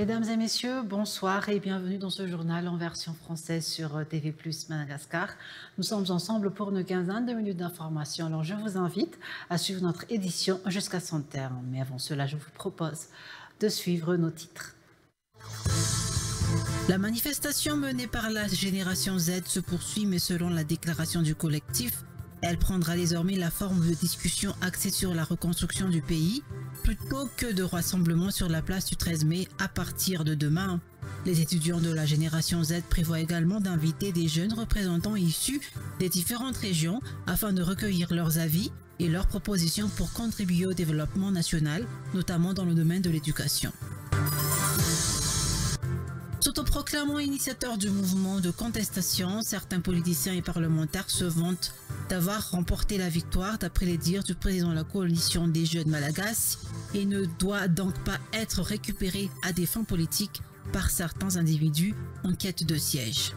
Mesdames et messieurs, bonsoir et bienvenue dans ce journal en version française sur TV+ Madagascar. Nous sommes ensemble pour une quinzaine de minutes d'information. Alors je vous invite à suivre notre édition jusqu'à son terme. Mais avant cela, je vous propose de suivre nos titres. La manifestation menée par la Génération Z se poursuit, mais selon la déclaration du collectif, elle prendra désormais la forme de discussion axée sur la reconstruction du pays, plutôt que de rassemblement sur la place du 13 mai à partir de demain. Les étudiants de la Génération Z prévoient également d'inviter des jeunes représentants issus des différentes régions afin de recueillir leurs avis et leurs propositions pour contribuer au développement national, notamment dans le domaine de l'éducation. S'autoproclamant initiateurs du mouvement de contestation, certains politiciens et parlementaires se vantent d'avoir remporté la victoire d'après les dires du président de la coalition des jeunes malagasy et ne doit donc pas être récupéré à des fins politiques par certains individus en quête de siège.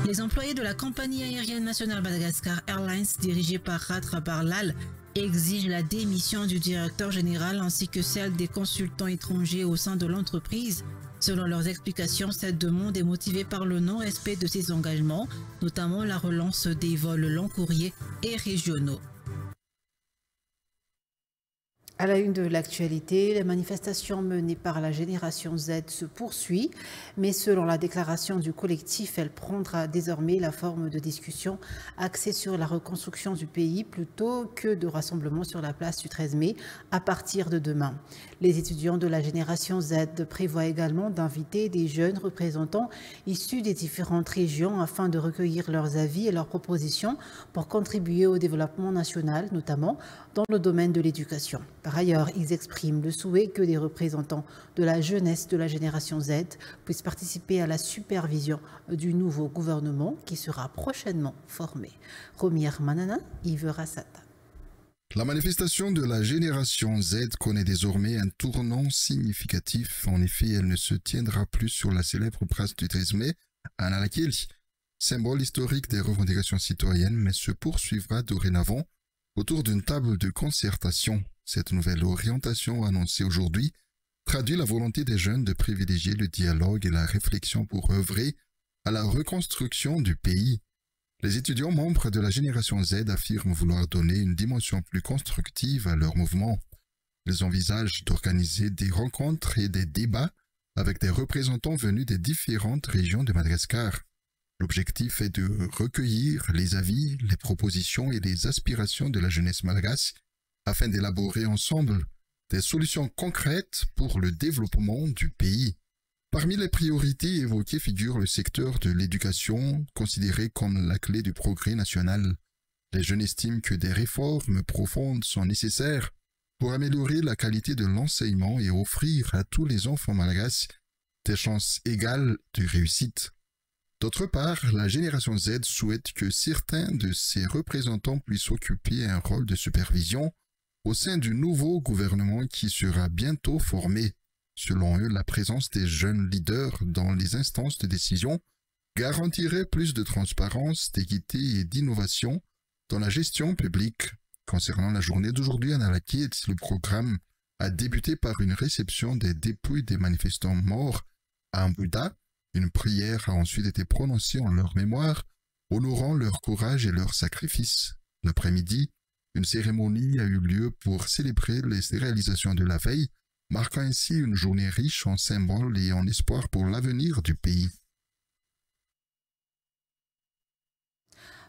Les employés de la compagnie aérienne nationale Madagascar Airlines dirigée par Ratra Barlal exigent la démission du directeur général ainsi que celle des consultants étrangers au sein de l'entreprise. Selon leurs explications, cette demande est motivée par le non-respect de ses engagements, notamment la relance des vols long courriers et régionaux. À la une de l'actualité, la manifestation menée par la Génération Z se poursuit, mais selon la déclaration du collectif, elle prendra désormais la forme de discussion axée sur la reconstruction du pays plutôt que de rassemblement sur la place du 13 mai à partir de demain. Les étudiants de la Génération Z prévoient également d'inviter des jeunes représentants issus des différentes régions afin de recueillir leurs avis et leurs propositions pour contribuer au développement national, notamment dans le domaine de l'éducation. Par ailleurs, ils expriment le souhait que des représentants de la jeunesse de la Génération Z puissent participer à la supervision du nouveau gouvernement qui sera prochainement formé. Romière Manana, Yves Rassata. La manifestation de la Génération Z connaît désormais un tournant significatif. En effet, elle ne se tiendra plus sur la célèbre place du 13 mai à Nalakeli, symbole historique des revendications citoyennes, mais se poursuivra dorénavant autour d'une table de concertation. Cette nouvelle orientation annoncée aujourd'hui traduit la volonté des jeunes de privilégier le dialogue et la réflexion pour œuvrer à la reconstruction du pays. Les étudiants membres de la Génération Z affirment vouloir donner une dimension plus constructive à leur mouvement. Ils envisagent d'organiser des rencontres et des débats avec des représentants venus des différentes régions de Madagascar. L'objectif est de recueillir les avis, les propositions et les aspirations de la jeunesse malagasy afin d'élaborer ensemble des solutions concrètes pour le développement du pays. Parmi les priorités évoquées figure le secteur de l'éducation, considéré comme la clé du progrès national. Les jeunes estiment que des réformes profondes sont nécessaires pour améliorer la qualité de l'enseignement et offrir à tous les enfants malagasy des chances égales de réussite. D'autre part, la Génération Z souhaite que certains de ses représentants puissent occuper un rôle de supervision au sein du nouveau gouvernement qui sera bientôt formé. Selon eux, la présence des jeunes leaders dans les instances de décision garantirait plus de transparence, d'équité et d'innovation dans la gestion publique. Concernant la journée d'aujourd'hui à Nalakeli, le programme a débuté par une réception des dépouilles des manifestants morts à Ambuda. Une prière a ensuite été prononcée en leur mémoire, honorant leur courage et leur sacrifice. L'après-midi, une cérémonie a eu lieu pour célébrer les réalisations de la veille, marquant ainsi une journée riche en symboles et en espoir pour l'avenir du pays.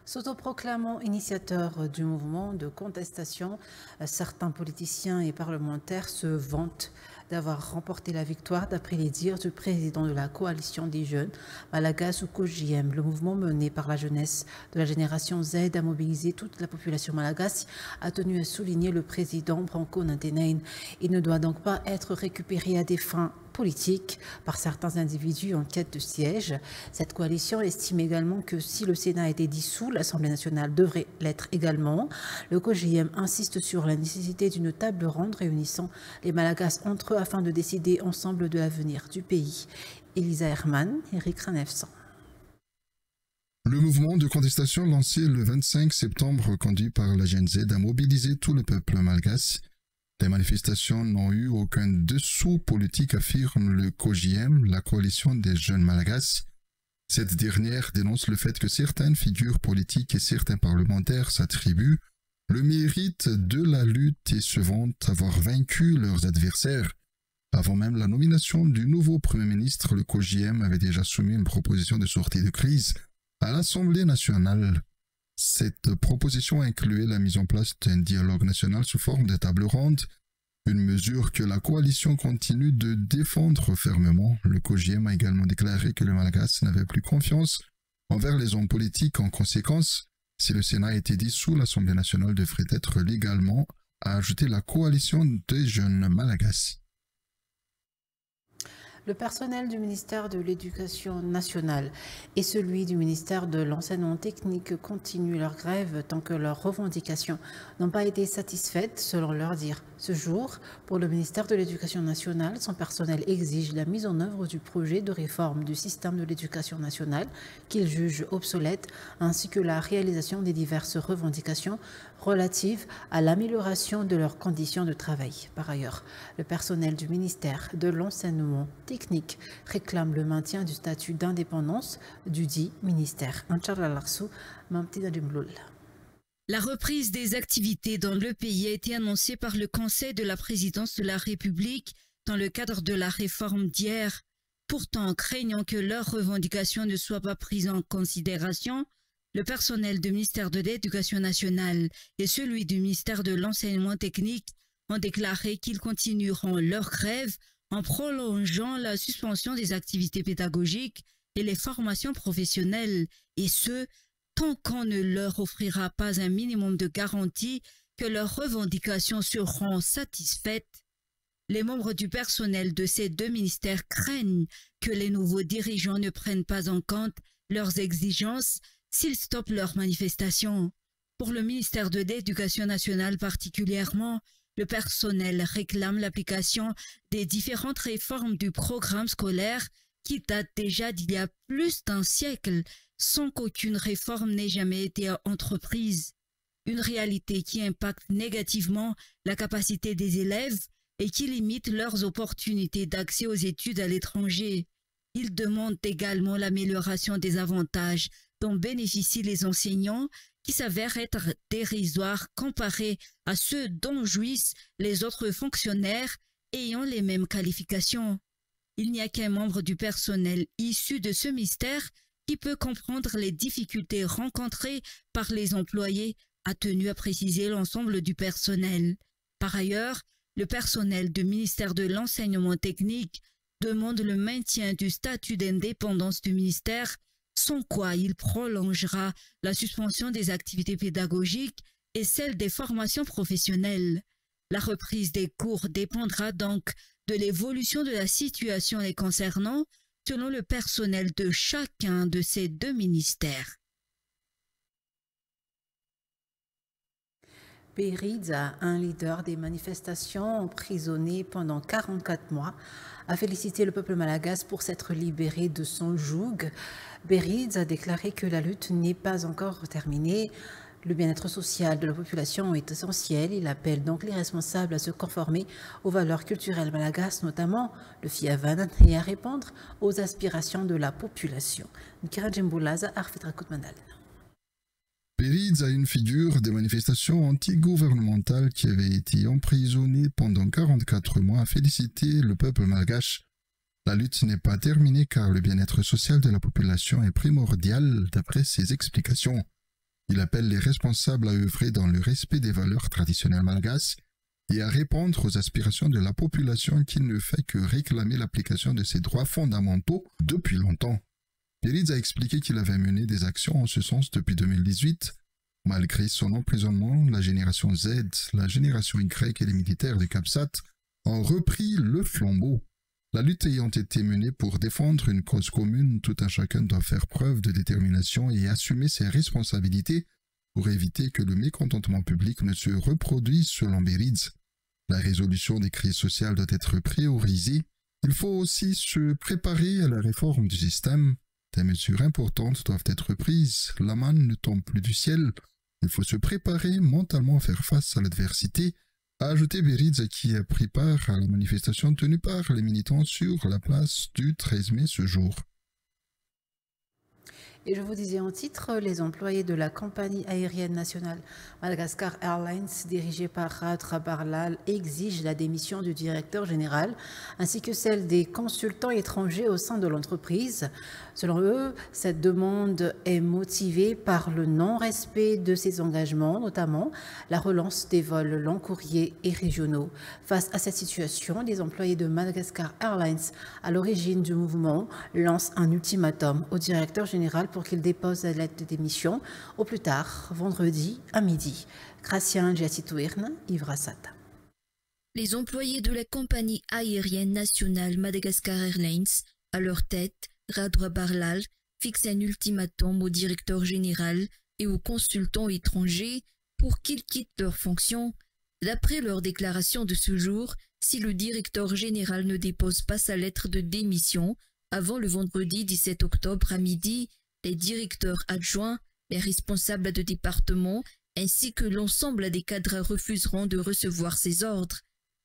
S'autoproclamant initiateurs du mouvement de contestation, certains politiciens et parlementaires se vantent d'avoir remporté la victoire d'après les dires du président de la coalition des jeunes Malagasy ou COJM. Le mouvement mené par la jeunesse de la génération Z a mobilisé toute la population malagasy, a tenu à souligner le président Branko Nantenain. Il ne doit donc pas être récupéré à des fins politique par certains individus en quête de siège. Cette coalition estime également que si le Sénat a été dissous, l'Assemblée nationale devrait l'être également. Le COJM insiste sur la nécessité d'une table ronde réunissant les Malagasy entre eux afin de décider ensemble de l'avenir du pays. Elisa Herman, Eric Ranefsan. Le mouvement de contestation lancé le 25 septembre, conduit par la Gen Z, a mobilisé tout le peuple malgache. Les manifestations n'ont eu aucun dessous politique, affirme le COJM, la coalition des jeunes malagasy. Cette dernière dénonce le fait que certaines figures politiques et certains parlementaires s'attribuent le mérite de la lutte et se vantent avoir vaincu leurs adversaires. Avant même la nomination du nouveau Premier ministre, le COJM avait déjà soumis une proposition de sortie de crise à l'Assemblée nationale. Cette proposition incluait la mise en place d'un dialogue national sous forme de table ronde, une mesure que la coalition continue de défendre fermement. Le COJM a également déclaré que le Malagasy n'avait plus confiance envers les hommes politiques. En conséquence, si le Sénat a été dissous, l'Assemblée nationale devrait être légalement, a ajouté la coalition des jeunes Malagasy. Le personnel du ministère de l'Éducation nationale et celui du ministère de l'Enseignement technique continuent leur grève tant que leurs revendications n'ont pas été satisfaites, selon leur dire. Ce jour, pour le ministère de l'Éducation nationale, son personnel exige la mise en œuvre du projet de réforme du système de l'éducation nationale qu'il juge obsolète, ainsi que la réalisation des diverses revendications relatives à l'amélioration de leurs conditions de travail. Par ailleurs, le personnel du ministère de l'Enseignement technique réclame le maintien du statut d'indépendance du dit ministère. La reprise des activités dans le pays a été annoncée par le Conseil de la présidence de la République dans le cadre de la réforme d'hier. Pourtant, craignant que leurs revendications ne soient pas prises en considération, le personnel du ministère de l'Éducation nationale et celui du ministère de l'Enseignement technique ont déclaré qu'ils continueront leur grève en prolongeant la suspension des activités pédagogiques et les formations professionnelles, et ce, tant qu'on ne leur offrira pas un minimum de garantie que leurs revendications seront satisfaites. Les membres du personnel de ces deux ministères craignent que les nouveaux dirigeants ne prennent pas en compte leurs exigences s'ils stoppent leurs manifestations. Pour le ministère de l'Éducation nationale particulièrement, le personnel réclame l'application des différentes réformes du programme scolaire qui datent déjà d'il y a plus d'un siècle sans qu'aucune réforme n'ait jamais été entreprise. Une réalité qui impacte négativement la capacité des élèves et qui limite leurs opportunités d'accès aux études à l'étranger. Ils demandent également l'amélioration des avantages dont bénéficient les enseignants qui s'avèrent être dérisoires comparés à ceux dont jouissent les autres fonctionnaires ayant les mêmes qualifications. Il n'y a qu'un membre du personnel issu de ce ministère qui peut comprendre les difficultés rencontrées par les employés, a tenu à préciser l'ensemble du personnel. Par ailleurs, le personnel du ministère de l'Enseignement technique demande le maintien du statut d'indépendance du ministère, sans quoi il prolongera la suspension des activités pédagogiques et celle des formations professionnelles. La reprise des cours dépendra donc de l'évolution de la situation les concernant, selon le personnel de chacun de ces deux ministères. Beridza, un leader des manifestations emprisonné pendant 44 mois, a félicité le peuple malagasy pour s'être libéré de son joug. Beridza a déclaré que la lutte n'est pas encore terminée. Le bien-être social de la population est essentiel. Il appelle donc les responsables à se conformer aux valeurs culturelles malagasy, notamment le fiavan, et à répondre aux aspirations de la population. Beridza, une figure des manifestations anti-gouvernementales qui avait été emprisonnée pendant 44 mois, a félicité le peuple malgache. La lutte n'est pas terminée car le bien-être social de la population est primordial d'après ses explications. Il appelle les responsables à œuvrer dans le respect des valeurs traditionnelles malgaches et à répondre aux aspirations de la population qui ne fait que réclamer l'application de ses droits fondamentaux depuis longtemps. Beridze a expliqué qu'il avait mené des actions en ce sens depuis 2018. Malgré son emprisonnement, la génération Z, la génération Y et les militaires du CAPSAT ont repris le flambeau. La lutte ayant été menée pour défendre une cause commune, tout un chacun doit faire preuve de détermination et assumer ses responsabilités pour éviter que le mécontentement public ne se reproduise selon Beridze. La résolution des crises sociales doit être priorisée. Il faut aussi se préparer à la réforme du système. Des mesures importantes doivent être prises. La manne ne tombe plus du ciel. Il faut se préparer mentalement à faire face à l'adversité, a ajouté Beridze qui a pris part à la manifestation tenue par les militants sur la place du 13 mai ce jour. Et je vous disais en titre, les employés de la compagnie aérienne nationale Madagascar Airlines, dirigée par Radra Barlal, exigent la démission du directeur général, ainsi que celle des consultants étrangers au sein de l'entreprise. Selon eux, cette demande est motivée par le non-respect de ses engagements, notamment la relance des vols long courriers et régionaux. Face à cette situation, les employés de Madagascar Airlines, à l'origine du mouvement, lancent un ultimatum au directeur général pour qu'il dépose la lettre de démission au plus tard, vendredi à midi. Gracien Djassitouirne, Ivrasata. Les employés de la compagnie aérienne nationale Madagascar Airlines, à leur tête, Radra Barlal, fixent un ultimatum au directeur général et aux consultants étrangers pour qu'ils quittent leurs fonctions. D'après leur déclaration de ce jour, si le directeur général ne dépose pas sa lettre de démission avant le vendredi 17 octobre à midi, les directeurs adjoints, les responsables de département ainsi que l'ensemble des cadres refuseront de recevoir ces ordres.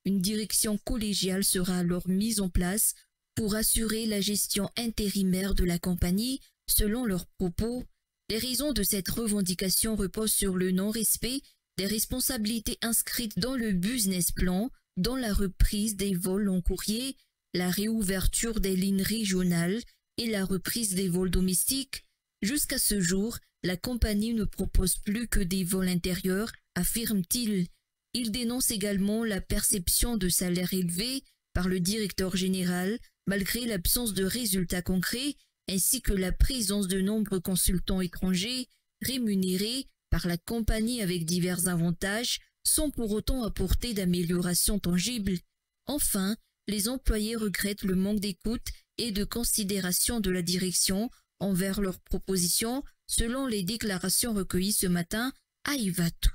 Une direction collégiale sera alors mise en place pour assurer la gestion intérimaire de la compagnie, selon leurs propos. Les raisons de cette revendication reposent sur le non-respect des responsabilités inscrites dans le business plan, dans la reprise des vols en courrier, la réouverture des lignes régionales et la reprise des vols domestiques. Jusqu'à ce jour, la compagnie ne propose plus que des vols intérieurs, affirme-t-il. Il dénonce également la perception de salaires élevés par le directeur général, malgré l'absence de résultats concrets, ainsi que la présence de nombreux consultants étrangers rémunérés par la compagnie avec divers avantages, sans pour autant apporter d'améliorations tangibles. Enfin, les employés regrettent le manque d'écoute et de considération de la direction envers leurs propositions, selon les déclarations recueillies ce matin à Ivatu.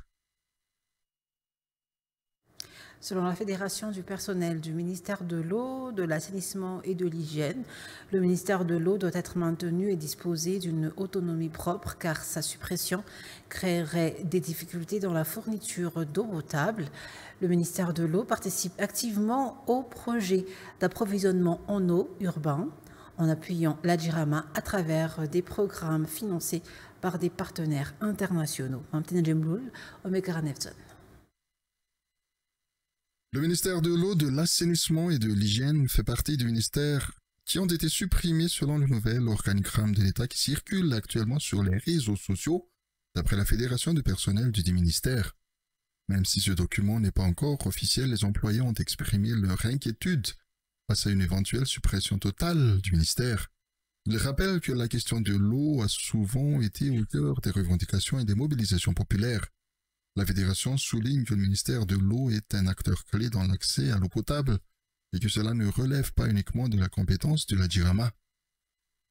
Selon la Fédération du personnel du ministère de l'Eau, de l'Assainissement et de l'Hygiène, le ministère de l'Eau doit être maintenu et disposer d'une autonomie propre car sa suppression créerait des difficultés dans la fourniture d'eau potable. Le ministère de l'Eau participe activement au projet d'approvisionnement en eau urbain en appuyant la JIRAMA à travers des programmes financés par des partenaires internationaux. Le ministère de l'Eau, de l'Assainissement et de l'Hygiène fait partie du ministère qui ont été supprimés selon le nouvel organigramme de l'État qui circule actuellement sur les réseaux sociaux, d'après la Fédération du personnel du dit ministère. Même si ce document n'est pas encore officiel, les employés ont exprimé leur inquiétude face à une éventuelle suppression totale du ministère. Ils rappellent que la question de l'eau a souvent été au cœur des revendications et des mobilisations populaires. La Fédération souligne que le ministère de l'Eau est un acteur clé dans l'accès à l'eau potable et que cela ne relève pas uniquement de la compétence de la JIRAMA,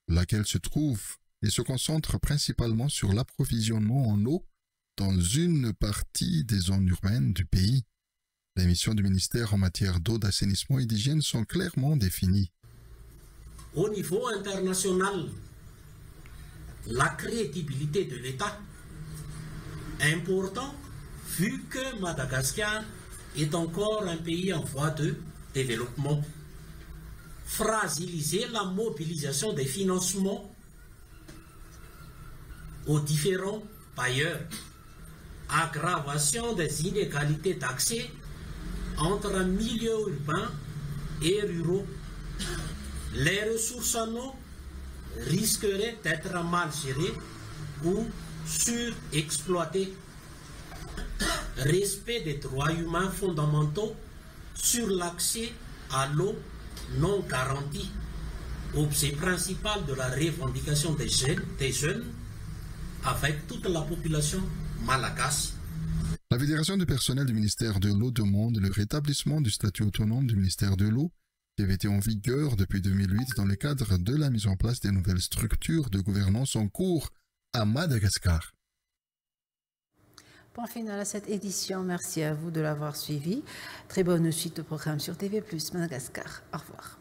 laquelle se trouve et se concentre principalement sur l'approvisionnement en eau dans une partie des zones urbaines du pays. Les missions du ministère en matière d'eau, d'assainissement et d'hygiène sont clairement définies. Au niveau international, la crédibilité de l'État est importante vu que Madagascar est encore un pays en voie de développement. Fragiliser la mobilisation des financements aux différents bailleurs, aggravation des inégalités d'accès entre milieux urbains et ruraux. Les ressources en eau risqueraient d'être mal gérées ou surexploitées. respect des droits humains fondamentaux sur l'accès à l'eau non garantie, objet principal de la revendication des jeunes avec toute la population malagasy. La Fédération du personnel du ministère de l'eau demande le rétablissement du statut autonome du ministère de l'eau qui avait été en vigueur depuis 2008 dans le cadre de la mise en place des nouvelles structures de gouvernance en cours à Madagascar. Point final à cette édition. Merci à vous de l'avoir suivi. Très bonne suite au programme sur TV+ Madagascar. Au revoir.